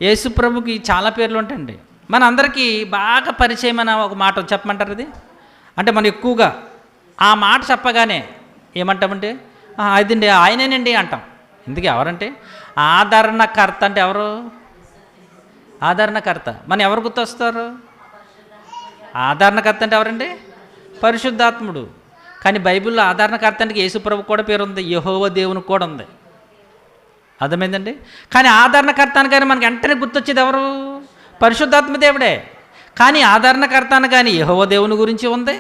యేసు ప్రభుకి చాలా పేర్లు ఉంటాయండి. మన అందరికీ బాగా పరిచయమైన ఒక మాట చెప్పమంటారు అది. అంటే మనం ఎక్కువగా ఆ మాట చెప్పగానే ఏమంటామంటే అదండి ఆయనేనండి అంటాం. ఎందుకు ఎవరంటే ఆదరణకర్త. అంటే ఎవరు ఆదరణకర్త? మనం ఎవరు గుర్తొస్తారు? ఆదరణకర్త అంటే ఎవరండి? పరిశుద్ధాత్ముడు. కానీ బైబిల్లో ఆదరణకర్త అంటే యేసుప్రభు కూడా పేరు ఉంది, యెహోవా దేవునికి కూడా ఉంది. అర్థమైందండి? కానీ ఆదరణకర్త అనగానే మనకి వెంటనే గుర్తొచ్చేది ఎవరు? పరిశుద్ధాత్మ దేవుడే. కానీ ఆదరణకర్త అనగానే యెహోవా దేవుని గురించి ఉంది,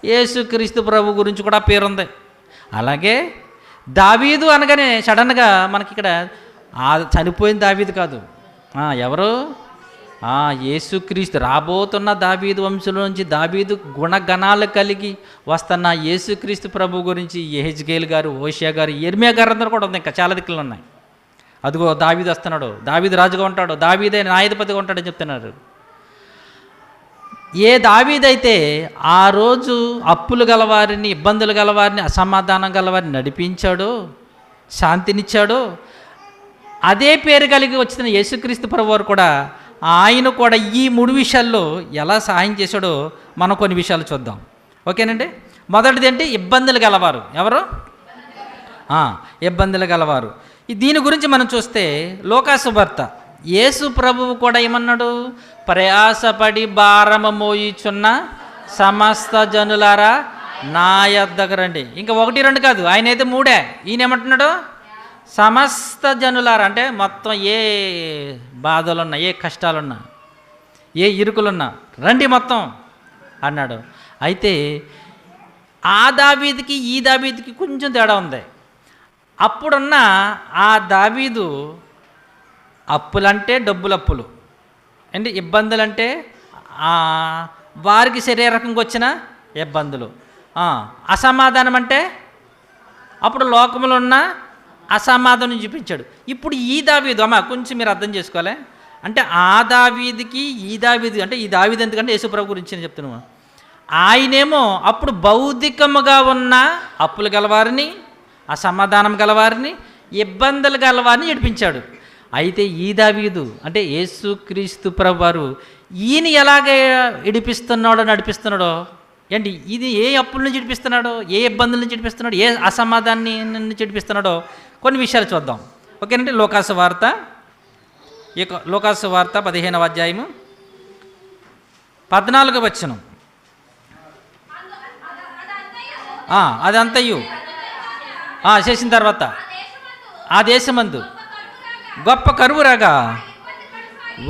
యేసుక్రీస్తు ప్రభు గురించి కూడా పేరుంది. అలాగే దావీదు అనగానే సడన్గా మనకి ఇక్కడ చనిపోయిన దావీదు కాదు, ఎవరు? యేసుక్రీస్తు. రాబోతున్న దావీదు వంశంలోంచి దావీదు గుణగణాలు కలిగి వస్తున్న యేసుక్రీస్తు ప్రభు గురించి యెహెజ్కేలు గారు, హోషేయ గారు, యెర్మీయా గారు అందరూ కూడా ఉంది. ఇంకా చాలా దిక్కులు ఉన్నాయి. అదిగో దావీదు వస్తున్నాడు, దావీదు రాజుగా ఉంటాడు, దావీదే న్యాయాధిపతిగా ఉంటాడని చెప్తున్నారు. ఏ దావీదైతే ఆ రోజు అప్పులు గలవారిని, ఇబ్బందులు గలవారిని, అసమాధానం గలవారిని నడిపించాడో, శాంతినిచ్చాడో, అదే పేరు కలిగి వచ్చిన యేసుక్రీస్తు ప్రభువారు కూడా ఆయన కూడా ఈ 3 విషయాల్లో ఎలా సహాయం చేశాడో మనం కొన్ని విషయాలు చూద్దాం. ఓకేనండి? మొదటిది ఏంటి? ఇబ్బందులు గలవారు. ఎవరు? ఇబ్బందులు గలవారు. దీని గురించి మనం చూస్తే లూకాసు వార్త యేసు ప్రభువు కూడా ఏమన్నాడు? ప్రయాసపడి భారము మోయిచున్న సమస్త జనులారా నా యొద్దకు రండి. ఇంకా 1, 2 కాదు, ఆయన అయితే 3. ఈయన ఏమంటున్నాడు? సమస్త జనులారా. అంటే మొత్తం ఏ బాధలున్నా, ఏ కష్టాలున్నా, ఏ ఇరుకులున్నా రండి మొత్తం అన్నాడు. అయితే ఆ దావీదుకి ఈ దావీదుకి కొంచెం తేడా ఉంది. అప్పుడున్న ఆ దావీదు అప్పులంటే డబ్బులప్పులు అంటే ఇబ్బందులంటే వారికి శరీరకంగా వచ్చిన ఇబ్బందులు, అసమాధానం అంటే అప్పుడు లోకంలో ఉన్న అసమాధానం చూపించాడు. ఇప్పుడు ఈ దావీదు కొంచెం మీరు అర్థం చేసుకోవాలి. అంటే ఆ దావీదుకి ఈ దావీదు, అంటే ఈ దావీదు ఎందుకంటే యేసుప్రభు గురించి నేను చెప్తున్నాను. ఆయనేమో అప్పుడు భౌతికముగా ఉన్న అప్పులు గలవారిని, అసమాధానం గలవారిని, ఇబ్బందులు గలవారిని నడిపించాడు. అయితే ఈ దావీదు అంటే యేసుక్రీస్తు ప్రభువారు ఈయన ఎలాగ ఇడిపిస్తున్నాడో నడిపిస్తున్నాడో, ఏంటి ఇది ఏ అప్పుల నుంచి ఇడిపిస్తున్నాడో, ఏ ఇబ్బందుల నుంచి ఇడిపిస్తున్నాడో, ఏ అసమాధాన్ని నుంచి ఇడిపిస్తున్నాడో కొన్ని విషయాలు చూద్దాం. ఓకేనండి. లోకాసు వార్త 15వ అధ్యాయము 14వ వచనం. అదంతయు చేసిన తర్వాత ఆ దేశమందు గొప్ప కరువు రాగా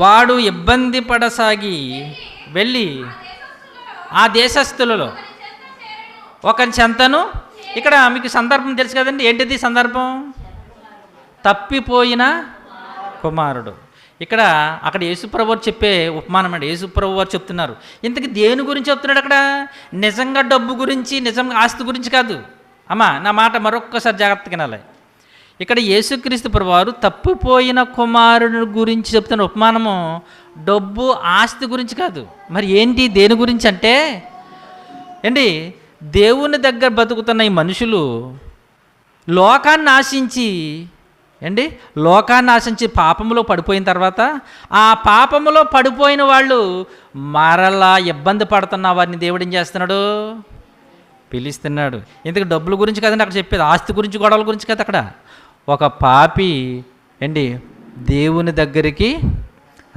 వాడు ఇబ్బంది పడసాగి వెళ్ళి ఆ దేశస్థులలో ఒకరి చెంతను, ఇక్కడ మీకు సందర్భం తెలుసు కదండి, ఏంటిది సందర్భం? తప్పిపోయిన కుమారుడు. అక్కడ యేసుప్రభు వారు చెప్పే ఉపమానం అండి. యేసుప్రభు వారు చెప్తున్నారు. ఇంతకీ దేని గురించి చెప్తున్నాడు అక్కడ? నిజంగా డబ్బు గురించి, నిజంగా ఆస్తి గురించి కాదు. అమ్మా నా మాట మరొక్కసారి జాగ్రత్తగా వినాలి. ఇక్కడ యేసుక్రీస్తు ప్రభువారు తప్పిపోయిన కుమారుని గురించి చెప్తున్న ఉపమానము డబ్బు ఆస్తి గురించి కాదు. మరి ఏంటి, దేని గురించి అంటే ఏంటి, దేవుని దగ్గర బతుకుతున్న ఈ మనుషులు లోకాన్ని ఆశించి పాపములో పడిపోయిన తర్వాత ఆ పాపములో పడిపోయిన వాళ్ళు మరలా ఇబ్బంది పడుతున్న వారిని దేవుడు ఏం చేస్తున్నాడు? పిలుస్తున్నాడు. ఎందుకు డబ్బుల గురించి కదండి అక్కడ చెప్పేది, ఆస్తి గురించి, గొడవల గురించి కదా. అక్కడ ఒక పాపి దేవుని దగ్గరికి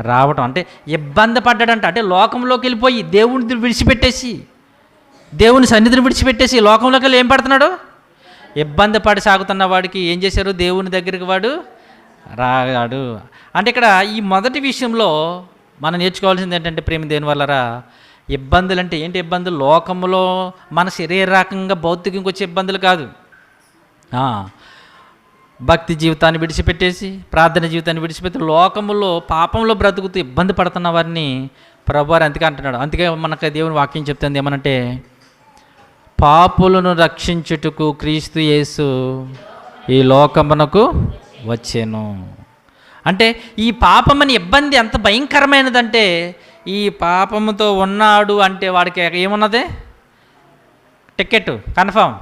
రావటం అంటే ఇబ్బంది పడ్డాడంట. అంటే లోకంలోకి వెళ్ళిపోయి దేవుని విడిచిపెట్టేసి, దేవుని సన్నిధిని విడిచిపెట్టేసి లోకంలోకి వెళ్ళి ఏం పడుతున్నాడు? ఇబ్బంది పడి సాగుతున్న వాడికి ఏం చేశారు? దేవుని దగ్గరికి వాడు రాగాడు. అంటే ఇక్కడ ఈ మొదటి విషయంలో మనం నేర్చుకోవాల్సింది ఏంటంటే, ప్రేమ దేని వల్లరా, ఇబ్బందులు అంటే ఏంటి? ఇబ్బందులు లోకంలో మన శరీరకంగా భౌతికంగా వచ్చే ఇబ్బందులు కాదు. భక్తి జీవితాన్ని విడిచిపెట్టేసి, ప్రార్థన జీవితాన్ని విడిచిపెట్టి లోకములో పాపంలో బ్రతుకుతూ ఇబ్బంది పడుతున్న వారిని ప్రభువారు అందుకే అంటున్నాడు. అందుకే మనకు దేవుని వాక్యం చెప్తుంది ఏమనంటే, పాపులను రక్షించుటకు క్రీస్తు యేసు ఈ లోకమునకు వచ్చెను. అంటే ఈ పాపమని ఇబ్బంది ఎంత భయంకరమైనదంటే, ఈ పాపముతో ఉన్నాడు అంటే వాడికి ఏమున్నది? Ticket confirm.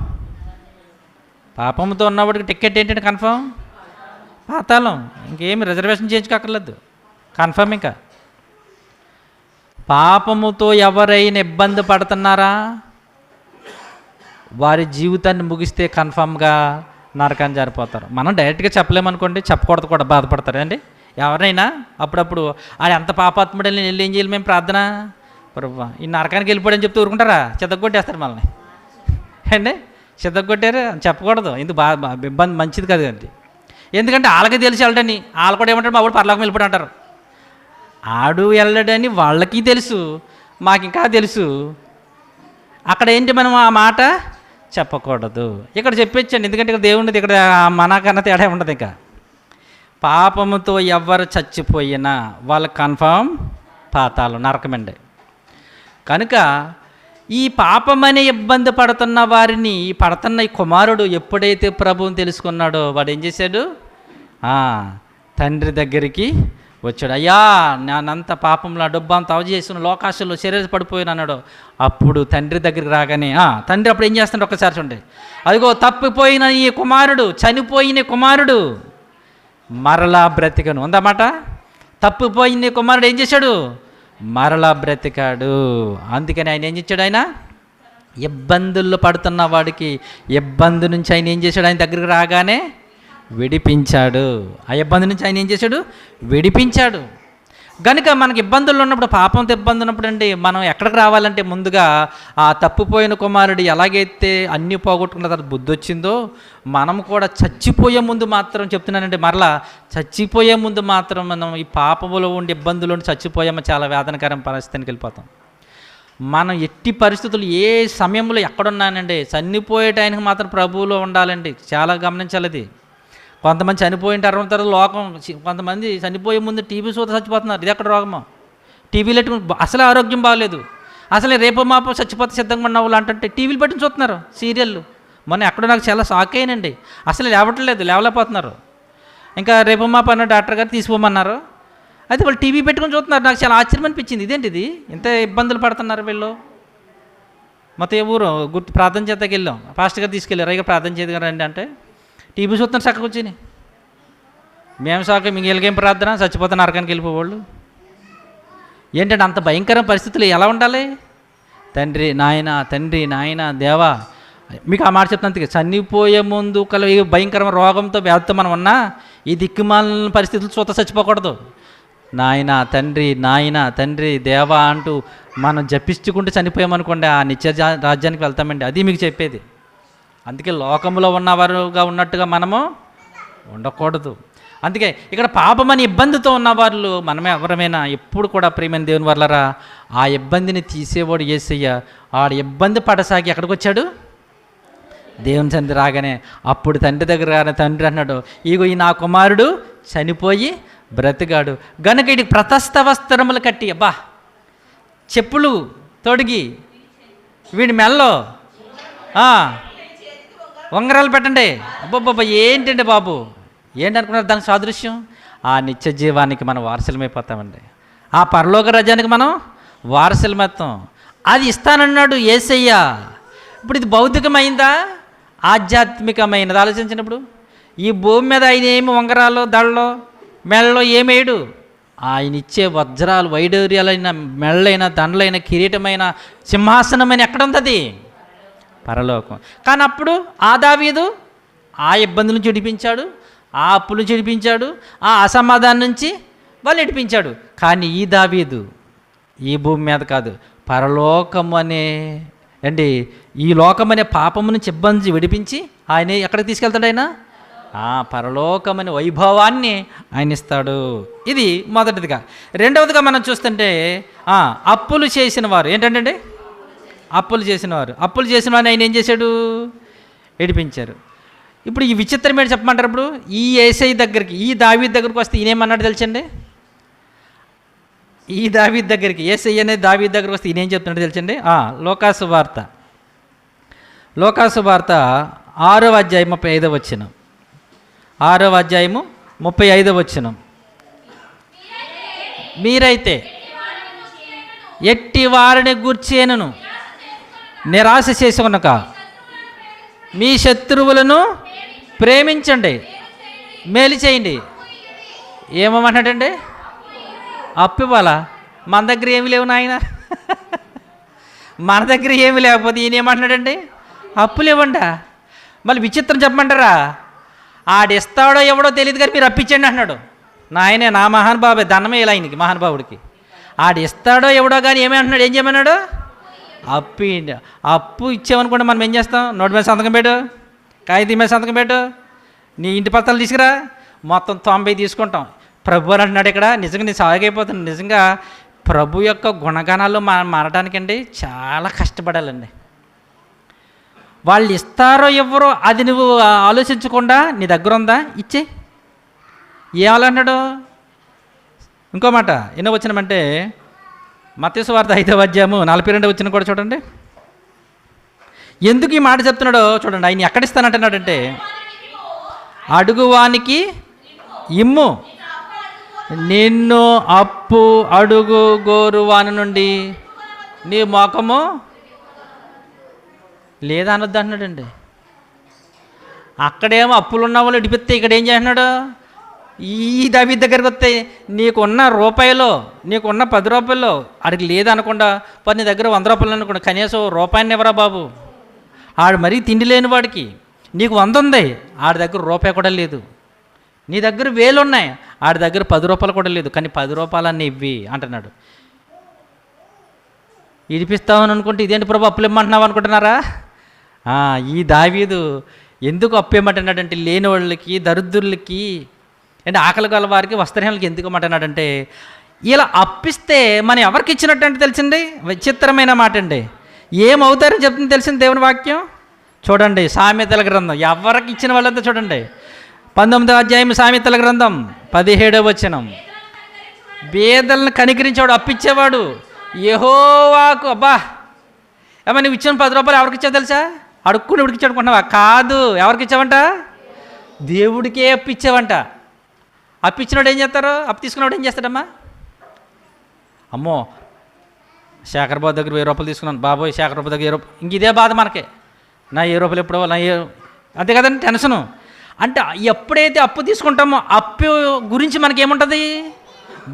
పాపముతో ఉన్నవాడికి టికెట్ ఏంటంటే కన్ఫామ్ పాతాళం. ఇంకేమి రిజర్వేషన్ చేయించుకోక్కర్లేదు, కన్ఫామ్. ఇంకా పాపముతో ఎవరైనా ఇబ్బంది పడుతున్నారా, వారి జీవితాన్ని ముగిస్తే కన్ఫామ్గా నరకాన్ని జారిపోతారు. మనం డైరెక్ట్గా చెప్పలేమనుకోండి, చెప్పకూడదు కూడా, బాధపడతారు అండి ఎవరైనా. అప్పుడప్పుడు ఆడు ఎంత పాపాత్ముడని వెళ్ళి ఏం చేయాలి మేము? ప్రార్థన, ప్రభు ఈ నరకానికి వెళ్ళిపోయాడని చెప్తూ ఊరుకుంటారా? చెద్దగొట్టేస్తారు మనల్ని అండి. చెద్దగొట్టారు చెప్పకూడదు, ఎందుకు ఇబ్బంది మంచిది కాదు అండి. ఎందుకంటే వాళ్ళకి తెలిసి వెళ్ళడని, వాళ్ళు కూడా ఏమంటారు? మా వాడు పరలోకం వెళ్ళిపోయి అంటారు. ఆడు వెళ్ళడని వాళ్ళకి తెలుసు, మాకు ఇంకా తెలుసు. అక్కడ ఏంటి, మనం ఆ మాట చెప్పకూడదు. ఇక్కడ చెప్పొచ్చండి, ఎందుకంటే ఇక్కడ దేవుడిది, ఇక్కడ మనకన్నా తేడా ఉండదు. ఇంకా పాపముతో ఎవరు చచ్చిపోయినా వాళ్ళకి కన్ఫామ్ పాతాళం, నరకమండి. కనుక ఈ పాపమనే ఇబ్బంది పడుతున్న వారిని, పడుతున్న ఈ కుమారుడు ఎప్పుడైతే ప్రభువుని తెలుసుకున్నాడో వాడు ఏం చేశాడు? తండ్రి దగ్గరికి వచ్చాడు. అయ్యా నేనంత పాపంలో డబ్బు అంత అవజేసిన లోకాశంలో శరీర పడిపోయాను అన్నాడు. అప్పుడు తండ్రి దగ్గరికి రాగానే తండ్రి అప్పుడు ఏం చేస్తున్నాడు ఒక్కసారి చూడండి. అదిగో తప్పిపోయిన ఈ కుమారుడు, చనిపోయిన కుమారుడు మరలా బ్రతికను ఉందన్నమాట. తప్పిపోయిన కుమారుడు ఏం చేశాడు? మరలా బ్రతికాడు. అందుకని ఆయన ఏం చేశాడు? ఆయన ఇబ్బందుల్లో పడుతున్న వాడికి ఇబ్బంది నుంచి ఆయన ఏం చేశాడు? ఆయన దగ్గరికి రాగానే విడిపించాడు. ఆ ఇబ్బంది నుంచి ఆయన ఏం చేశాడు? విడిపించాడు. కనుక మనకి ఇబ్బందులు ఉన్నప్పుడు, పాపంతో ఇబ్బంది ఉన్నప్పుడు అండి, మనం ఎక్కడికి రావాలంటే ముందుగా ఆ తప్పిపోయిన కుమారుడు ఎలాగైతే అన్నీ పోగొట్టుకున్న తర్వాత బుద్ధి వచ్చిందో, మనం కూడా చచ్చిపోయే ముందు మాత్రం చెప్తున్నానండి, మరలా చచ్చిపోయే ముందు మాత్రం మనం ఈ పాపములో ఉండి ఇబ్బందులు ఉండి చచ్చిపోయామో చాలా వేదనకరం పరిస్థితికి వెళ్ళిపోతాం. మనం ఎట్టి పరిస్థితులు ఏ సమయంలో ఎక్కడున్నానండి, చనిపోయే టైంకి మాత్రం ప్రభువులో ఉండాలండి. చాలా గమనించాలి అది. కొంతమంది చనిపోయిన తర్వాత లోకం, కొంతమంది చనిపోయే ముందు టీవీ చూత చచ్చిపోతున్నారు. ఇది ఎక్కడ రోగమో? టీవీలు పెట్టుకుని అసలు ఆరోగ్యం బాగలేదు, అసలు రేపు మాపో చచ్చిపోతే సిద్ధంగా ఉన్న వాళ్ళు అంటే టీవీలు పెట్టుకుని చూస్తున్నారు, సీరియళ్ళు. మొన్న ఎక్కడో నాకు చాలా షాక్ అయ్యానండి, అసలు లేవలేకపోతున్నారు. ఇంకా రేపు మాపో అన్న డాక్టర్ గారు తీసుకోమన్నారు, అయితే వాళ్ళు టీవీ పెట్టుకుని చూస్తున్నారు. నాకు చాలా ఆశ్చర్యం అనిపించింది, ఇదేంటిది ఇంత ఇబ్బందులు పడుతున్నారు వీళ్ళు. మొత్తం ఏ ఊరు గుర్తు ప్రార్థన చేతకి వెళ్ళాం, పాస్టర్ గారు తీసుకెళ్ళారు, ఇక ప్రార్థన చేద్దాం రండి అంటే టీవీ చూస్తున్నారు చక్కగా కూర్చొని. మేము సాకు మీకు వీళ్ళకేం ప్రార్థన, చచ్చిపోతే నరకానికి వెళ్ళిపోవాళ్ళు. ఏంటంటే అంత భయంకర పరిస్థితులు ఎలా ఉండాలి? తండ్రి నాయన దేవా, మీకు ఆ మాట చెప్తాను, చనిపోయే ముందు భయంకరమైన రోగంతో వ్యాధితో మనం ఉన్నా ఈ దిక్కుమాలిన పరిస్థితులు చూత చచ్చిపోకూడదు. తండ్రి దేవా అంటూ మనం జపించుకుంటూ చనిపోయామనుకోండి ఆ నిత్య రాజ్యానికి వెళ్తామండి. అది మీకు చెప్పేది. అందుకే లోకంలో ఉన్నవారుగా ఉన్నట్టుగా మనము ఉండకూడదు. అందుకే ఇక్కడ పాపమని ఇబ్బందితో ఉన్నవాళ్ళు మనమే ఎవరమైనా ఎప్పుడు కూడా ప్రియమైన దేవుని వల్లరా ఆ ఇబ్బందిని తీసేవాడు యేసయ్య. ఆడు ఇబ్బంది పడసాగి ఎక్కడికి వచ్చాడు? దేవుని సన్నిధి రాగానే అప్పుడు తండ్రి దగ్గర తండ్రి అన్నాడు, ఇగో ఈ నా కుమారుడు చనిపోయి బ్రతికాడు గనుక ఇటు ప్రతస్థ వస్త్రములు కట్టి, అబ్బా చెప్పులు తొడిగి వీడి మెల్లో ఉంగరాలు పెట్టండి. అబ్బబ్బబ్బా ఏంటండి బాబు, ఏంటనుకున్నారు? దానికి సాదృశ్యం ఆ నిత్య జీవానికి మనం వారసులమైపోతామండి. ఆ పరలోక రాజ్యానికి మనం వారసులమవుతాం. అది ఇస్తానన్నాడు యేసయ్య. ఇప్పుడు ఇది భౌతికమైందా ఆధ్యాత్మికమైనది? ఆలోచించినప్పుడు ఈ భూమి మీద ఆయన ఏమి ఉంగరాలు దళ్ళలో మెళ్ళలో ఏమేయడు. ఆయన ఇచ్చే వజ్రాలు వైడూర్యాలైన మెళ్ళైన దండలైన కిరీటమైన సింహాసనమైన ఎక్కడ ఉంది? పరలోకం. కానీ అప్పుడు ఆ దావీదు ఆ ఇబ్బందుల నుంచి విడిపించాడు, ఆ అప్పుల నుంచి విడిపించాడు, ఆ అసమాధానం నుంచి వాళ్ళు విడిపించాడు. కానీ ఈ దావీదు ఈ భూమి మీద కాదు, పరలోకం అనే ఈ లోకం అనే పాపము నుంచి ఇబ్బంది విడిపించి ఆయన ఎక్కడికి తీసుకెళ్తాడు? ఆయన పరలోకమనే వైభవాన్ని ఆయన ఇస్తాడు. ఇది మొదటిదిగా. రెండవదిగా మనం చూస్తుంటే అప్పులు చేసిన వారు ఏంటంటే అప్పులు చేసిన వారిని ఆయన ఏం చేశాడు? విడిపించారు. ఇప్పుడు ఈ విచిత్రం ఏంటి చెప్పమంటారు? ఇప్పుడు ఈ యేసయ్య దగ్గరికి, ఈ దావీదు దగ్గరికి వస్తే ఈయనేమన్నాడు తెలుసండి? ఈ దావీదు దగ్గరికి, యేసయ్య అనే దావీదు దగ్గరికి వస్తే ఈయనేం చెప్తున్నాడు తెలుసండి? లోకాసు వార్త 6వ అధ్యాయం 35వ వచనం. 6వ అధ్యాయము 35వ వచనం. మీరైతే ఎట్టి వారిని గూర్చేనను నిరాశ చేసుకొనక మీ శత్రువులను ప్రేమించండి, మేలు చేయండి. ఏమన్నాడండి? అప్పు ఇవ్వాలా? మన దగ్గర ఏమి లేవు నాయన. మన దగ్గర ఏమి లేకపోతే ఈయన ఏమంటున్నాడండి? అప్పులు ఇవ్వండా. మళ్ళీ విచిత్రం చెప్పమంటారా? ఆడిస్తాడో ఎవడో తెలియదు కానీ మీరు అప్పించండి అంటున్నాడు. నాయనే నా మహానుభావే దండమే ఇలా ఆయనకి మహానుభావుడికి. ఆడిస్తాడో ఎవడో కానీ ఏమే అంటున్నాడు? ఏం చేయమన్నాడు? అప్పు ఇచ్చామనుకోండి మనం ఏం చేస్తాం? నోటి మీద సంతకం పెట్టు, కాగితం మీద సంతకం పెట్టు, నీ ఇంటి పత్రాలు తీసుకురా, మొత్తం 90 తీసుకుంటాం. ప్రభు అని అంటున్నాడు ఇక్కడ. నిజంగా నేను సాగైపోతాను. నిజంగా ప్రభు యొక్క గుణగణాలు మారడానికండి చాలా కష్టపడాలండి. వాళ్ళు ఇస్తారో ఎవరో అది నువ్వు ఆలోచించకుండా నీ దగ్గర ఉందా ఇచ్చే. ఏమన్నాడు? ఇంకో మాట ఎన్నో వచ్చినామంటే మత్తయి సువార్త 5వ అధ్యాయము 42వ వచనం కూడా చూడండి. ఎందుకు ఈ మాట చెప్తున్నాడో చూడండి. ఆయన ఎక్కడిస్తానంటున్నాడంటే, అడుగువానికి ఇమ్ము, నిన్ను అప్పు అడుగు గోరువాని నుండి నీ మోకము లేదా అనొద్దు అంటున్నాడండి. అక్కడేమో అప్పులు ఉన్న వాళ్ళు ఇడిపిస్తే ఇక్కడ ఏం చేస్తున్నాడు? ఈ దావీదు దగ్గరికి వస్తే నీకున్న రూపాయలో, నీకున్న 10 రూపాయల్లో అడిగి లేదనకుండా, పది నీ దగ్గర 100 రూపాయలు అనుకోండి, కనీసం రూపాయిని ఎవరా బాబు? ఆడు మరీ తిండి లేని వాడికి నీకు 100 ఉంది, ఆడి దగ్గర రూపాయి కూడా లేదు. నీ దగ్గర 1000 ఉన్నాయి, ఆడి దగ్గర 10 రూపాయలు కూడా లేదు, కానీ 10 రూపాయలన్నీ ఇవ్వి అంటున్నాడు. ఇడిపిస్తామని అనుకుంటే ఇదేంటి ప్రభు అప్పులు ఇమ్మంటున్నావు అనుకుంటున్నారా? ఈ దావీదు ఎందుకు అప్పు ఇమ్మంటున్నాడంటే లేని వాళ్ళకి, దరిద్రులకి, అంటే ఆకలి గల వారికి, వస్త్రహీనులకి ఎందుకు ఇమ్మంటున్నాడంటే, ఇలా అప్పిస్తే మనం ఎవరికి ఇచ్చినట్టు అంటే తెలిసింది. విచిత్రమైన మాట అండి. ఏమవుతారని చెప్తుంది తెలిసింది దేవుని వాక్యం. చూడండి సామెతల గ్రంథం, ఎవరికి ఇచ్చిన వాళ్ళంతా చూడండి 19వ అధ్యాయం సామెతల గ్రంథం 17వ వచనం. బేదలను కనికరించేవాడు, అప్పిచ్చేవాడు యెహోవాకు. అబ్బా ఏమన్నా నువ్వు ఇచ్చిన 10 రూపాయలు ఎవరికి ఇచ్చావు తెలుసా? అడుక్కుని ఉడికిచ్చాడు అనుకుంటున్నావా? కాదు. ఎవరికి ఇచ్చావంట? దేవుడికే అప్పిచ్చావంట. అప్పిచ్చినోడు ఏం చేస్తారు? అప్పు తీసుకున్నవాడు ఏం చేస్తాడమ్మా? అమ్మో శేఖర్ బాబు దగ్గర 1000 రూపాయలు తీసుకున్నాను, బాబోయ్ శేఖర్ బాబు దగ్గర 1000 రూపాయలు, ఇంక ఇదే బాధ మనకి. నా 1000 రూపాయలు ఎప్పుడో, అంతే కదండి టెన్షను. అంటే ఎప్పుడైతే అప్పు తీసుకుంటామో అప్పు గురించి మనకేముంటుంది?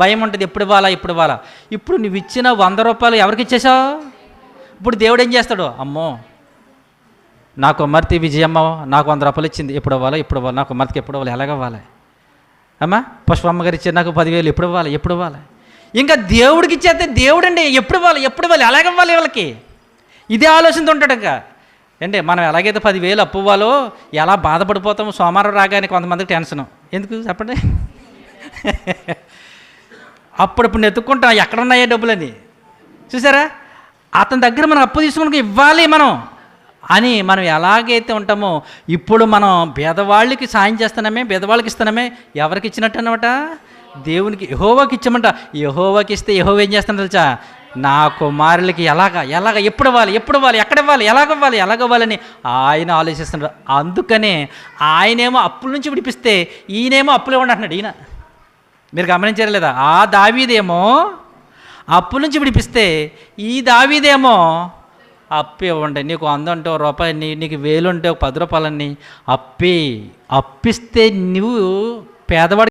భయం ఉంటుంది. ఎప్పుడు ఇవ్వాలా ఇప్పుడు ఇవ్వాలా. ఇప్పుడు నువ్వు ఇచ్చిన 100 రూపాయలు ఎవరికి ఇచ్చేసావు? ఇప్పుడు దేవుడు ఏం చేస్తాడు? అమ్మో నా కుమార్తె విజయమ్మ నాకు 100 రూపాయలు ఇచ్చింది, ఎప్పుడు ఇవ్వాలి ఇప్పుడు ఇవ్వాలి, నా కుమార్తెకి ఎప్పుడు ఇవ్వాలి, ఎలాగవ్వాలి? అమ్మా పుష్పమ్మ గారు ఇచ్చారు నాకు 10,000, ఎప్పుడు ఇవ్వాలి ఎప్పుడు ఇవ్వాలి? ఇంకా దేవుడికి ఇచ్చేస్తే దేవుడు అండి ఎప్పుడు ఇవ్వాలి ఎప్పుడు ఇవ్వాలి, ఎలాగవ్వాలి వాళ్ళకి? ఇదే ఆలోచనతో ఉంటాడు. ఇంకా అంటే మనం ఎలాగైతే 10,000 అప్పు ఇవ్వాలో ఎలా బాధపడిపోతామో సోమవారం రాగానే కొంతమందికి టెన్షను. ఎందుకు చెప్పండి? అప్పుడప్పుడు నెత్తుక్కుంటాం ఎక్కడున్నాయో డబ్బులని. చూసారా, అతని దగ్గర మనం అప్పు తీసుకుని ఇవ్వాలి మనం అని మనం ఎలాగైతే ఉంటామో ఇప్పుడు మనం పేదవాళ్ళకి సాయం చేస్తున్నామే, పేదవాళ్ళకి ఇస్తున్నామే. ఎవరికి ఇచ్చినట్టు అన్నమాట? దేవునికి, యెహోవాకి ఇచ్చామంట. యెహోవాకి ఇస్తే యెహోవా ఏం చేస్తాను తెలుసా? నా కుమారులకి ఎలాగ ఎప్పుడు ఇవ్వాలి ఎప్పుడు ఇవ్వాలి ఎక్కడ ఇవ్వాలి ఎలాగవ్వాలని ఆయన ఆలోచిస్తున్నాడు. అందుకనే ఆయనేమో అప్పుల నుంచి విడిపిస్తే ఈయనేమో అప్పులు ఇవ్వండి అంటున్నాడు. ఈయన మీరు గమనించారు లేదా? ఆ దావీదేమో అప్పు నుంచి విడిపిస్తే ఈ దావీదేమో అప్పు ఇవ్వండి, నీకు 100 అంటే ₹1, నీకు 1000 అంటే 10 రూపాయలని అప్పిస్తే నువ్వు పేదవాడికి